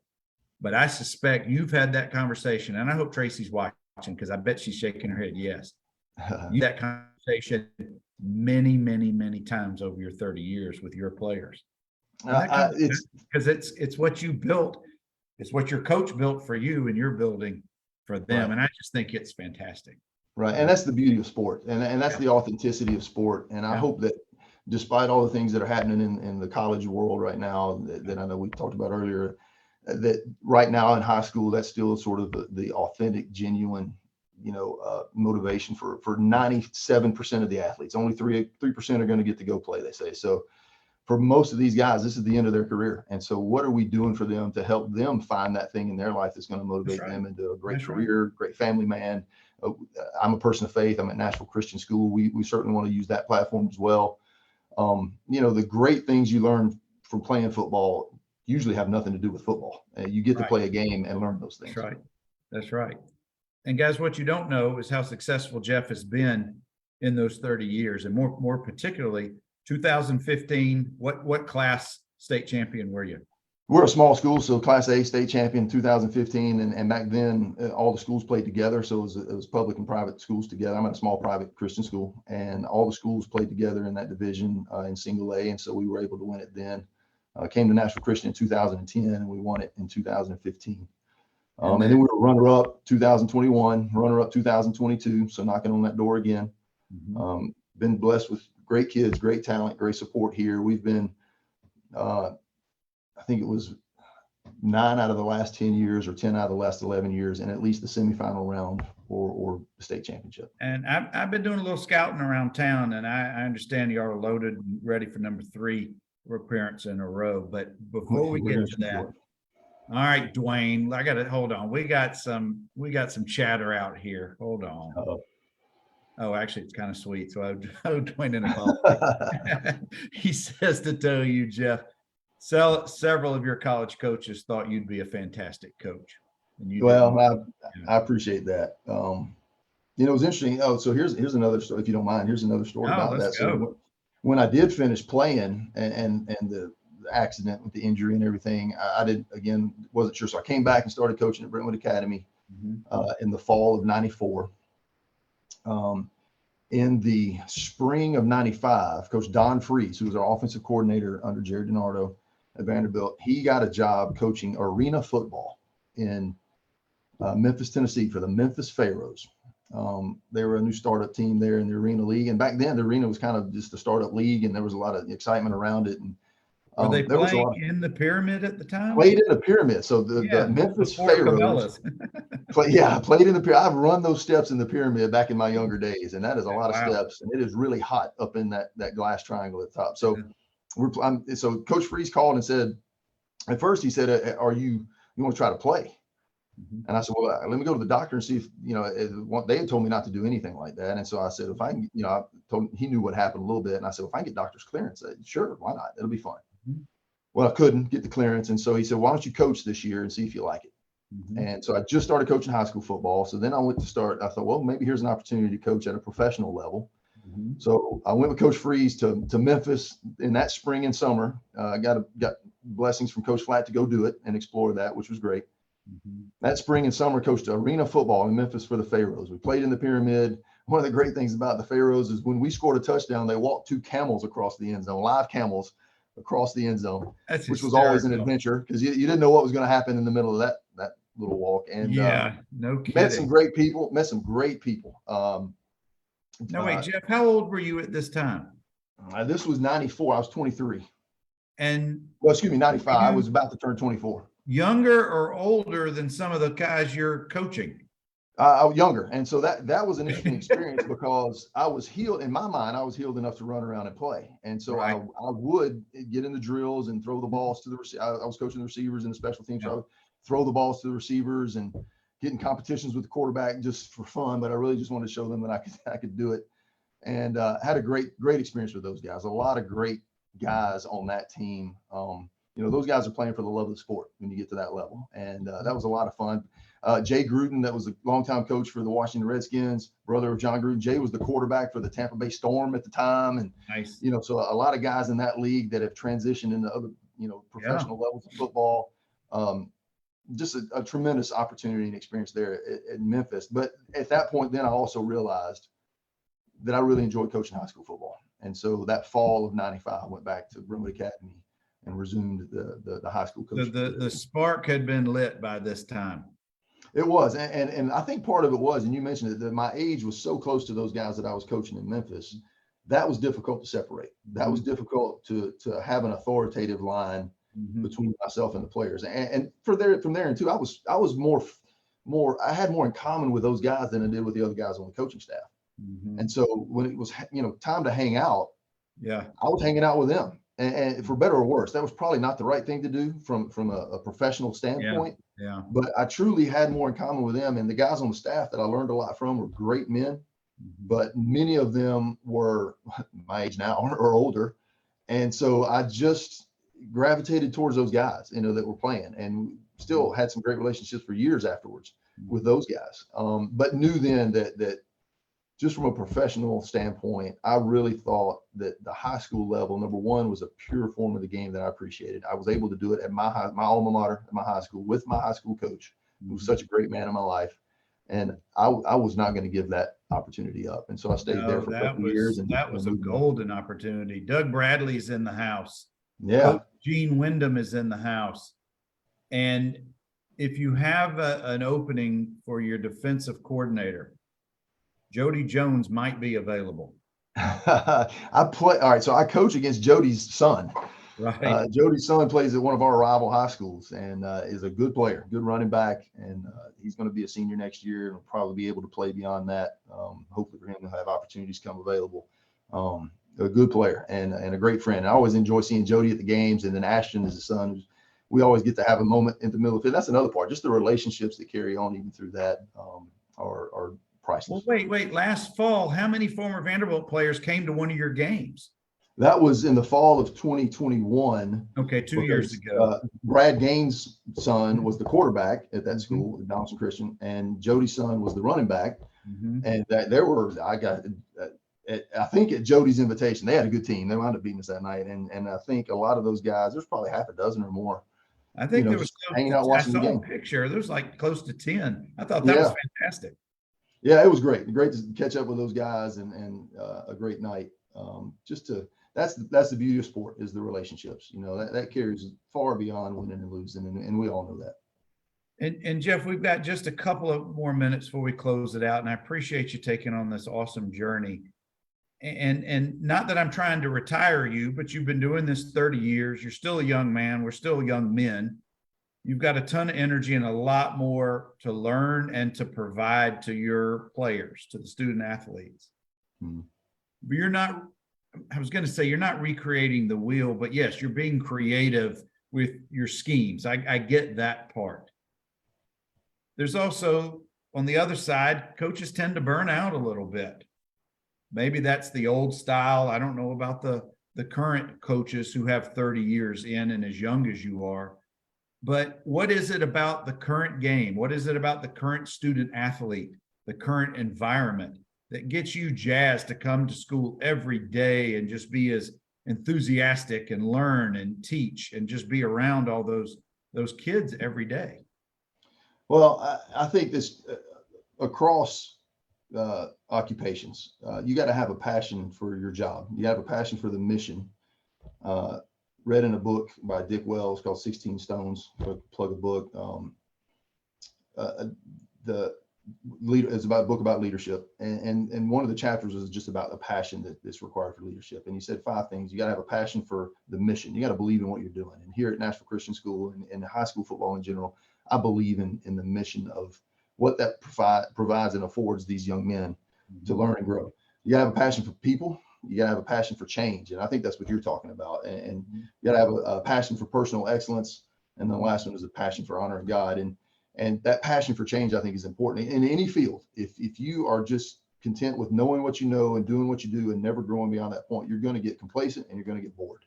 But I suspect you've had that conversation, and I hope Tracy's watching because I bet she's shaking her head yes. That conversation many, many, many times over your 30 years with your players. Because it's what you built. It's what your coach built for you and you're building for them. And I just think it's fantastic. Right. And that's the beauty of sport. And that's the authenticity of sport. And I hope that despite all the things that are happening in the college world right now that I know we talked about earlier, that right now in high school, that's still sort of the authentic, genuine, motivation for 97% of the athletes. Only 3% are going to get to go play, they say. So for most of these guys, this is the end of their career. And so what are we doing for them to help them find that thing in their life that's going to motivate them into a great career, great family man? I'm a person of faith. I'm at Nashville Christian School. We certainly want to use that platform as well. The great things you learn from playing football usually have nothing to do with football. You get to play a game and learn those things. That's right. And guys, what you don't know is how successful Jeff has been in those 30 years, and more particularly 2015. What class state champion were you? We're a small school, so Class A state champion 2015, and back then all the schools played together, so it was public and private schools together. I'm at a small private Christian school, and all the schools played together in that division in Single A, and so we were able to win it then. Came to Nashville Christian in 2010, and we won it in 2015. And then we were runner-up 2021, runner-up 2022, so knocking on that door again. Been blessed with great kids, great talent, great support here. We've been, I think it was 9 out of the last 10 years or 10 out of the last 11 years, and at least the semifinal round or the state championship. And I've been doing a little scouting around town, and I understand you are loaded and ready for number 3 appearance in a row. But before we get to that, all right, Dwayne, I got to hold on. We got some chatter out here. Hold on. Oh, actually, it's kind of sweet. So I owe Dwayne an apology. He says to tell you, Jeff, several of your college coaches thought you'd be a fantastic coach. And you I appreciate that. It was interesting. Oh, so here's another story, if you don't mind. Here's another story about that. So when I did finish playing and the accident with the injury and everything, wasn't sure. So I came back and started coaching at Brentwood Academy in the fall of '94. In the spring of '95, Coach Don Freeze, who was our offensive coordinator under Jerry DiNardo at Vanderbilt, he got a job coaching arena football in Memphis, Tennessee for the Memphis Pharaohs. They were a new startup team there in the Arena League. And back then, the Arena was kind of just a startup league, and there was a lot of excitement around it. And were they there was a playing lot of, in the pyramid at the time? played in the pyramid. So the Memphis Pharaohs played in the pyramid. I've run those steps in the pyramid back in my younger days, and that is a lot of steps, and it is really hot up in that glass triangle at the top. So so Coach Freeze called and said, at first he said, you want to try to play? And I said, well, let me go to the doctor and see if, they had told me not to do anything like that. And so I said, if I can, I told him, he knew what happened a little bit. And I said, if I can get doctor's clearance, I said, sure, why not? It'll be fine. Well, I couldn't get the clearance. And so he said, why don't you coach this year and see if you like it? And so I just started coaching high school football. So then I thought, well, maybe here's an opportunity to coach at a professional level. So I went with Coach Freeze to Memphis in that spring and summer. Got blessings from Coach Flatt to go do it and explore that, which was great. That spring and summer, coached arena football in Memphis for the Pharaohs. We played in the pyramid. One of the great things about the Pharaohs is when we scored a touchdown, they walked 2 camels across the end zone, live camels across the end zone, which was always an adventure because you didn't know what was going to happen in the middle of that little walk. And no kidding. Met some great people. No, wait, Jeff, how old were you at this time? This was '94. I was 23. And well, excuse me, '95. I was about to turn 24. Younger or older than some of the guys you're coaching? Younger. And so that was an interesting experience because I was healed. In my mind, I was healed enough to run around and play. And so I would get in the drills and throw the balls to the I was coaching the receivers and the special teams. So I would throw the balls to the receivers and get in competitions with the quarterback just for fun. But I really just wanted to show them that I could do it. And had a great experience with those guys. A lot of great guys on that team. Those guys are playing for the love of the sport when you get to that level. And that was a lot of fun. Jay Gruden, that was a longtime coach for the Washington Redskins, brother of John Gruden. Jay was the quarterback for the Tampa Bay Storm at the time. And, nice. So a lot of guys in that league that have transitioned into other, professional levels of football. Just a tremendous opportunity and experience there at Memphis. But at that point, then I also realized that I really enjoyed coaching high school football. And so that fall of '95, I went back to Brentwood Academy and resumed the high school coaching. The spark had been lit by this time. It was. And I think part of it was, and you mentioned it, that my age was so close to those guys that I was coaching in Memphis. That was difficult to separate. That was difficult to have an authoritative line between myself and the players. And from there and too, I was more, I had more in common with those guys than I did with the other guys on the coaching staff. And so when it was, time to hang out, I was hanging out with them. And for better or worse, that was probably not the right thing to do from a professional standpoint. But I truly had more in common with them. And the guys on the staff that I learned a lot from were great men, but many of them were my age now or older. And so I just gravitated towards those guys, that were playing, and still had some great relationships for years afterwards with those guys. But knew then that just from a professional standpoint, I really thought that the high school level, number one, was a pure form of the game that I appreciated. I was able to do it at my alma mater, at my high school, with my high school coach, who was such a great man in my life. And I was not going to give that opportunity up. And so I stayed there for a couple of years. And that was a golden opportunity. Doug Bradley's in the house. Yeah. Coach Gene Wyndham is in the house. And if you have an opening for your defensive coordinator, Jody Jones might be available. All right. So I coach against Jody's son. Right. Jody's son plays at one of our rival high schools and is a good player, good running back. And he's going to be a senior next year and will probably be able to play beyond that. Hopefully for him to have opportunities come available. A good player and a great friend. I always enjoy seeing Jody at the games. And then Ashton is his son. We always get to have a moment in the middle of it. That's another part. Just the relationships that carry on even through that are priceless. Well, wait. Last fall, how many former Vanderbilt players came to one of your games? That was in the fall of 2021. Okay, 2 years ago. Brad Gaines' son was the quarterback at that school, at Nashville Christian, and Jody's son was the running back. And I got I think at Jody's invitation, they had a good team. They wound up beating us that night. And I think a lot of those guys, there's probably half a dozen or more, I think there was just hanging out I watching the saw a game. picture. There was like close to 10. I thought that was fantastic. Yeah, it was great. Great to catch up with those guys and a great night. That's the beauty of sport, is the relationships. That carries far beyond winning and losing, and we all know that. And Jeff, we've got just a couple of more minutes before we close it out, and I appreciate you taking on this awesome journey. And not that I'm trying to retire you, but you've been doing this 30 years. You're still a young man. We're still young men. You've got a ton of energy and a lot more to learn and to provide to your players, to the student athletes. Mm-hmm. But I was going to say, you're not recreating the wheel, but yes, you're being creative with your schemes. I get that part. There's also, on the other side, coaches tend to burn out a little bit. Maybe that's the old style. I don't know about the current coaches who have 30 years in and as young as you are. But what is it about the current game? What is it about the current student athlete, the current environment that gets you jazzed to come to school every day and just be as enthusiastic and learn and teach and just be around all those kids every day? Well, I think this across occupations, you got to have a passion for your job. You have a passion for the mission. Read in a book by Dick Wells called 16 Stones, plug a book. It's about a book about leadership. And one of the chapters is just about the passion that's required for leadership. And he said 5 things. You got to have a passion for the mission. You got to believe in what you're doing. And here at Nashville Christian School and high school football in general, I believe in the mission of what that provides and affords these young men to learn and grow. You got to have a passion for people. You got to have a passion for change. And I think that's what you're talking about. And you got to have a passion for personal excellence. And the last one is a passion for honoring God. And that passion for change, I think, is important in any field. If you are just content with knowing what you know and doing what you do and never growing beyond that point, you're going to get complacent and you're going to get bored.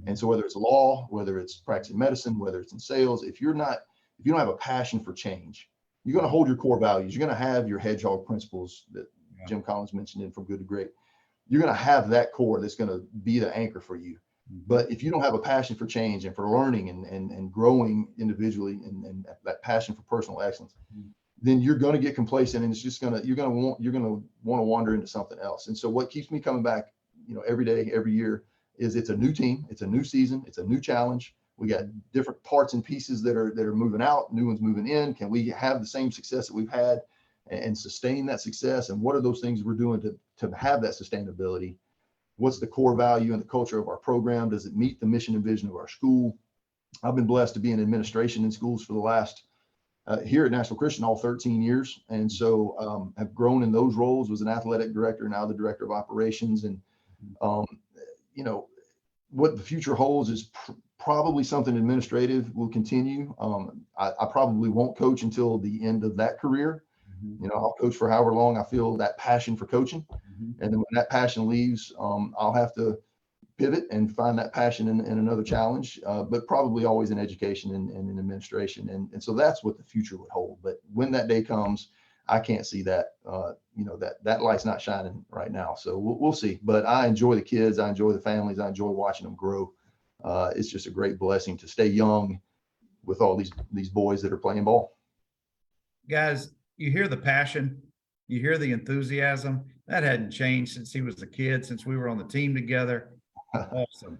And so whether it's law, whether it's practicing medicine, whether it's in sales, if you don't have a passion for change, you're going to hold your core values. You're going to have your hedgehog principles that Jim Collins mentioned in From Good to Great. You're going to have that core that's going to be the anchor for you. But if you don't have a passion for change and for learning and growing individually and that passion for personal excellence, then you're going to get complacent, and it's just you're going to want to wander into something else. And so what keeps me coming back, every day, every year, is it's a new team, it's a new season, it's a new challenge. We got different parts and pieces that are moving out, new ones moving in. Can we have the same success that we've had and sustain that success? And what are those things we're doing to have that sustainability? What's the core value and the culture of our program? Does it meet the mission and vision of our school? I've been blessed to be in administration in schools for the last, here at Nashville Christian, all 13 years. And so have grown in those roles, was an athletic director, now the director of operations. And, what the future holds is probably something administrative will continue. I probably won't coach until the end of that career. I'll coach for however long I feel that passion for coaching. And then when that passion leaves, I'll have to pivot and find that passion in another challenge, but probably always in education and in administration. And so that's what the future would hold. But when that day comes, I can't see that, that light's not shining right now. So we'll see. But I enjoy the kids. I enjoy the families. I enjoy watching them grow. It's just a great blessing to stay young with all these boys that are playing ball. Guys, you hear the passion, you hear the enthusiasm. That hadn't changed since he was a kid, since we were on the team together. Awesome.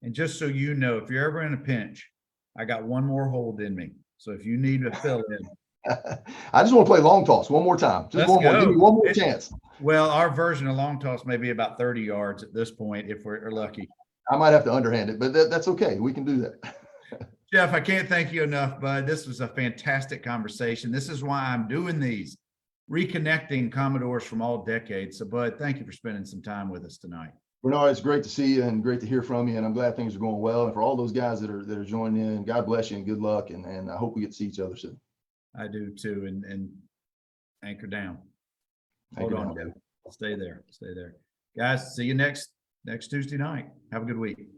And just so you know, if you're ever in a pinch, I got one more hold in me. So if you need to fill in. I just want to play long toss one more time. Just one more. Give me one more chance. Well, our version of long toss may be about 30 yards at this point if we're lucky. I might have to underhand it, but that's okay. We can do that. Jeff, I can't thank you enough, bud. This was a fantastic conversation. This is why I'm doing these, reconnecting Commodores from all decades. So, bud, thank you for spending some time with us tonight. Bernard, it's great to see you and great to hear from you. And I'm glad things are going well. And for all those guys that are joining in, God bless you and good luck. And I hope we get to see each other soon. I do too. And anchor down. Hold on. Stay there. Guys, see you next Tuesday night. Have a good week.